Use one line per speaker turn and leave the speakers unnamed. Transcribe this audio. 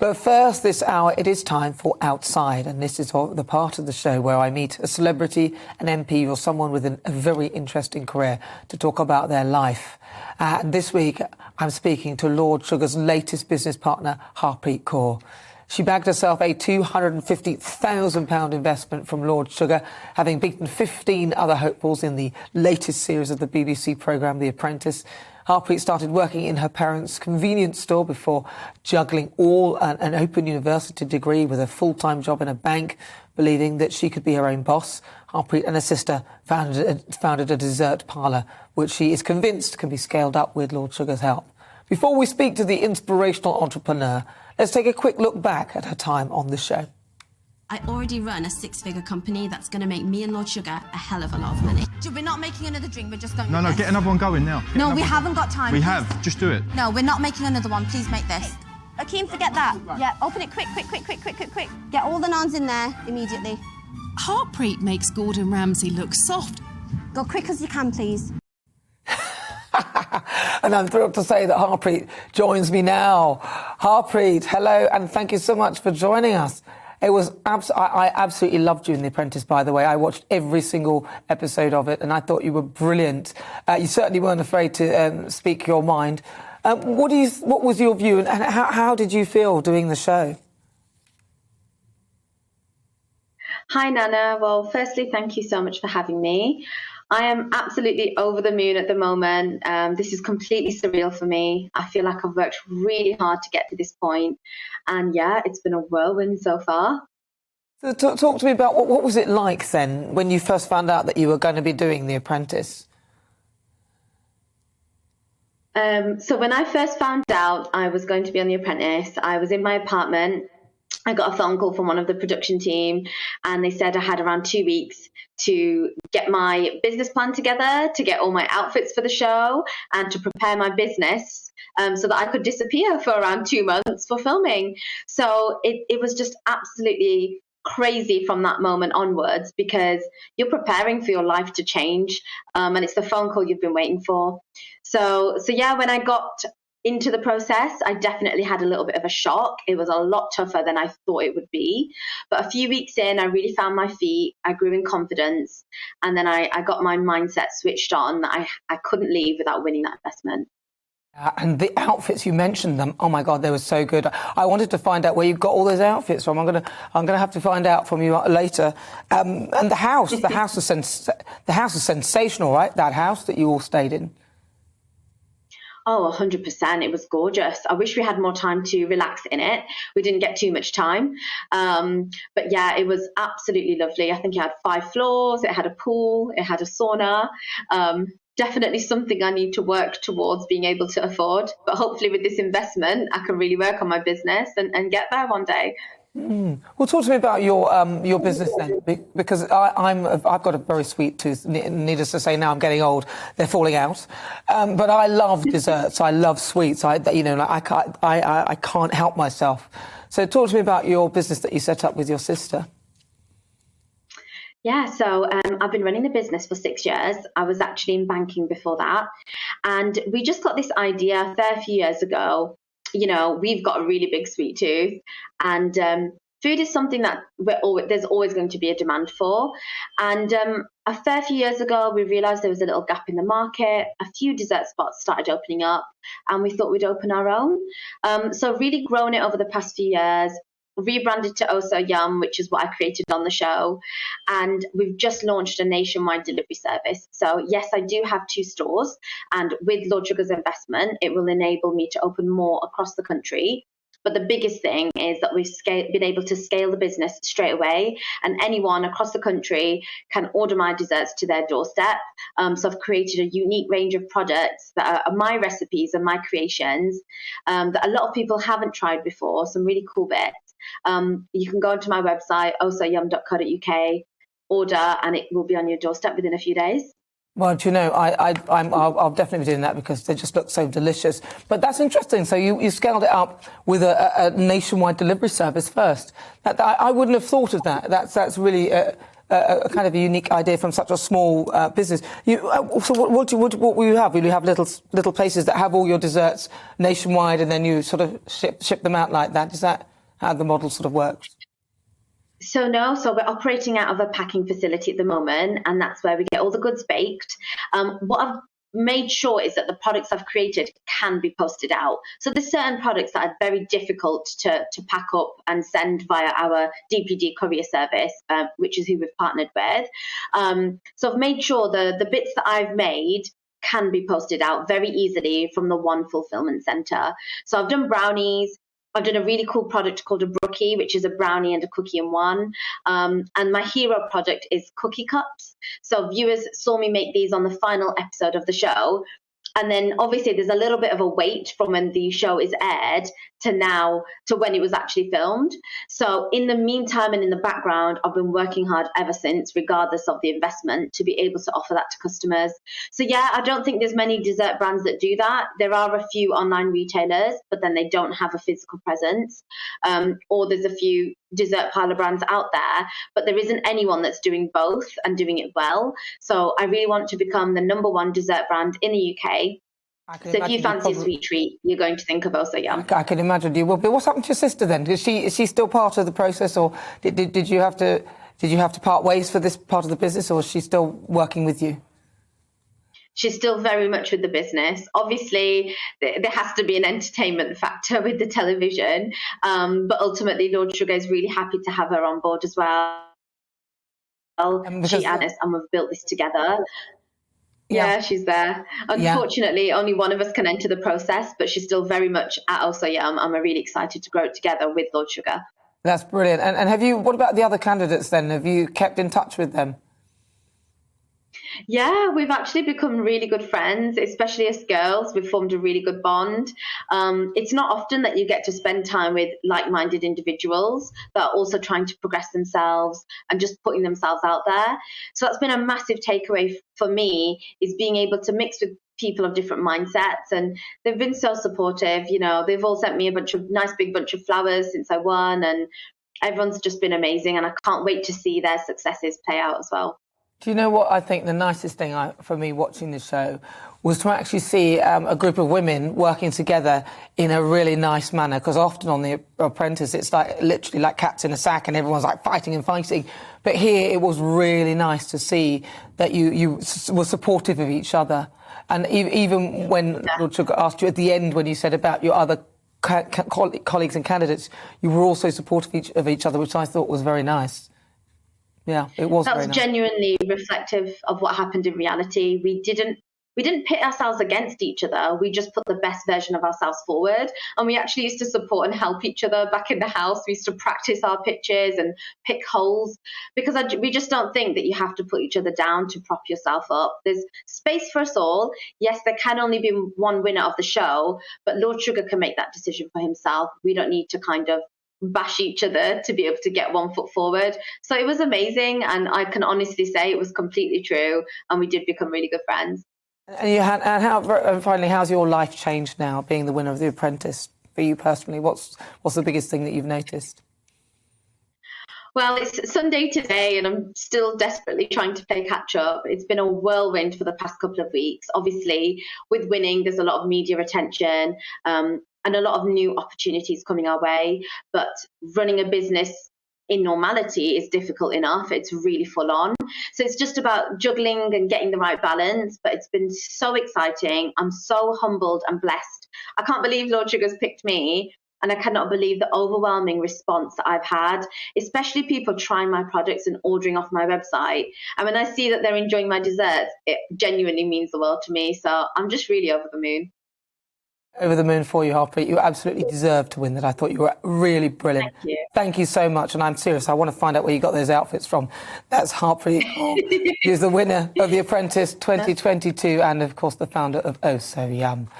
But first, this hour, it is time for Outside, and this is the part of the show where I meet a celebrity, an MP, or someone with a very interesting career to talk about their life. And this week, I'm speaking to Lord Sugar's latest business partner, Harpeet Kaur. She bagged herself a £250,000 investment from Lord Sugar, having beaten 15 other hopefuls in the latest series of the BBC programme, The Apprentice. Harpeet started working in her parents' convenience store before juggling an open university degree with a full-time job in a bank, believing that she could be her own boss. Harpeet and her sister founded a dessert parlour, which she is convinced can be scaled up with Lord Sugar's help. Before we speak to the inspirational entrepreneur, let's take a quick look back at her time on the show.
I already run a six-figure company that's going to make me and Lord Sugar a hell of a lot of money.
We're not making another drink, we're just going
No, get another one going now.
No, we haven't got time.
We have, just do it.
No, we're not making another one, please make this. Akeem, forget that. Yeah, open it quick. Get all the naans in there immediately.
Harpreet makes Gordon Ramsay look soft.
Go quick as you can, please.
And I'm thrilled to say that Harpreet joins me now. Harpreet, hello, and thank you so much for joining us. It was I absolutely loved you in The Apprentice, by the way. I watched every single episode of it, and I thought you were brilliant. You certainly weren't afraid to speak your mind. What was your view, and how did you feel doing the show?
Hi, Nana. Well, firstly, thank you so much for having me. I am absolutely over the moon at the moment. This is completely surreal for me. I feel like I've worked really hard to get to this point. And yeah, it's been a whirlwind so far.
So talk to me about what was it like then when you first found out that you were going to be doing The Apprentice?
So when I first found out I was going to be on The Apprentice, I was in my apartment. I got a phone call from one of the production team, and they said I had around 2 weeks to get my business plan together, to get all my outfits for the show, and to prepare my business so that I could disappear for around 2 months for filming. So it was just absolutely crazy from that moment onwards, because you're preparing for your life to change, and it's the phone call you've been waiting for. So yeah, when I got into the process, I definitely had a little bit of a shock. It was a lot tougher than I thought it would be. But a few weeks in, I really found my feet. I grew in confidence. And then I got my mindset switched on. I couldn't leave without winning that investment.
And the outfits, you mentioned them. Oh my God, they were so good. I wanted to find out where you got all those outfits from. I'm gonna have to find out from you later. And the house was sensational, right? That house that you all stayed in.
Oh, 100%. It was gorgeous. I wish we had more time to relax in it. We didn't get too much time. But yeah, it was absolutely lovely. I think it had 5 floors. It had a pool. It had a sauna. Definitely something I need to work towards being able to afford. But hopefully with this investment, I can really work on my business and get there one day.
Well, talk to me about your business then, because I've got a very sweet tooth. Needless to say, now I'm getting old; they're falling out. But I love desserts. I love sweets. I can't help myself. So, talk to me about your business that you set up with your sister.
Yeah, so I've been running the business for 6 years. I was actually in banking before that, and we just got this idea a fair few years ago. You know, we've got a really big sweet tooth, and food is something that there's always going to be a demand for. And a fair few years ago, we realised there was a little gap in the market. A few dessert spots started opening up, and we thought we'd open our own. So really grown it over the past few years. Rebranded to Oh So Yum, which is what I created on the show, and we've just launched a nationwide delivery service. So yes, I do have 2 stores, and with Lord Sugar's investment, it will enable me to open more across the country. But the biggest thing is that we've been able to scale the business straight away, and anyone across the country can order my desserts to their doorstep. So I've created a unique range of products that are my recipes and my creations that a lot of people haven't tried before, some really cool bits. You can go onto my website, ohsoyum.co.uk, order, and it will be on your doorstep within a few days.
Well, do you know, I'll definitely be doing that because they just look so delicious. But that's interesting. So you scaled it up with a nationwide delivery service first. I wouldn't have thought of that. That's really a kind of a unique idea from such a small business. So what will you have? Will you have little places that have all your desserts nationwide, and then you sort of ship them out like that? Is that? how the model sort of works?
So we're operating out of a packing facility at the moment, and that's where we get all the goods baked. What I've made sure is that the products I've created can be posted out. So there's certain products that are very difficult to pack up and send via our DPD courier service, which is who we've partnered with. So I've made sure the bits that I've made can be posted out very easily from the one fulfillment center. So I've done brownies. I've done a really cool product called a brookie, which is a brownie and a cookie in one. And my hero product is cookie cups. So viewers saw me make these on the final episode of the show. And then obviously there's a little bit of a wait from when the show is aired to when it was actually filmed. So in the meantime and in the background, I've been working hard ever since, regardless of the investment, to be able to offer that to customers. So yeah, I don't think there's many dessert brands that do that. There are a few online retailers, but then they don't have a physical presence. Or there's a few dessert parlor brands out there, but there isn't anyone that's doing both and doing it well. So I really want to become the #1 dessert brand in the UK. So if you fancy a sweet treat, you're going to think of Also Yum.
I can imagine you will. But what's happened to your sister then? Is she still part of the process, or did you have to part ways for this part of the business, or is she still working with you?
She's still very much with the business. Obviously, there has to be an entertainment factor with the television, but ultimately, Lord Sugar is really happy to have her on board as well. She and us, and we've built this together. Yeah, she's there. Unfortunately, only one of us can enter the process, but she's still very much at Also Yum, and we're really excited to grow it together with Lord Sugar.
That's brilliant. And what about the other candidates then? Have you kept in touch with them?
Yeah, we've actually become really good friends, especially as girls. We've formed a really good bond. It's not often that you get to spend time with like-minded individuals that are also trying to progress themselves and just putting themselves out there. So that's been a massive takeaway for me, is being able to mix with people of different mindsets, and they've been so supportive. You know, they've all sent me a big bunch of flowers since I won, and everyone's just been amazing, and I can't wait to see their successes play out as well.
Do you know what I think the nicest thing for me watching the show was to actually see a group of women working together in a really nice manner? Because often on The Apprentice, it's like literally like cats in a sack and everyone's like fighting and fighting. But here it was really nice to see that you were supportive of each other. And even when Lord Sugar asked you at the end, when you said about your other colleagues and candidates, you were also supportive of each other, which I thought was very nice. Yeah, it was.
That was genuinely reflective of what happened in reality. We didn't pit ourselves against each other. We just put the best version of ourselves forward, and we actually used to support and help each other back in the house. We used to practice our pitches and pick holes, because we just don't think that you have to put each other down to prop yourself up. There's space for us all. Yes, there can only be one winner of the show, but Lord Sugar can make that decision for himself. We don't need to kind of bash each other to be able to get one foot forward. So it was amazing, and I can honestly say it was completely true, and we did become really good friends.
And finally, how's your life changed now, being the winner of The Apprentice, for you personally? What's the biggest thing that you've noticed?
Well, it's Sunday today, and I'm still desperately trying to play catch up. It's been a whirlwind for the past couple of weeks. Obviously, with winning, there's a lot of media attention, and a lot of new opportunities coming our way. But running a business in normality is difficult enough. It's really full on. So it's just about juggling and getting the right balance. But it's been so exciting. I'm so humbled and blessed. I can't believe Lord Sugar's picked me. And I cannot believe the overwhelming response that I've had, especially people trying my products and ordering off my website. And when I see that they're enjoying my desserts, it genuinely means the world to me. So I'm just really over the moon.
Over the moon for you, Harpeet. You absolutely deserved to win that. I thought you were really brilliant.
Thank you.
Thank you so much. And I'm serious. I want to find out where you got those outfits from. That's Harpeet Kaur. She's the winner of The Apprentice 2022 and, of course, the founder of Oh So Yum.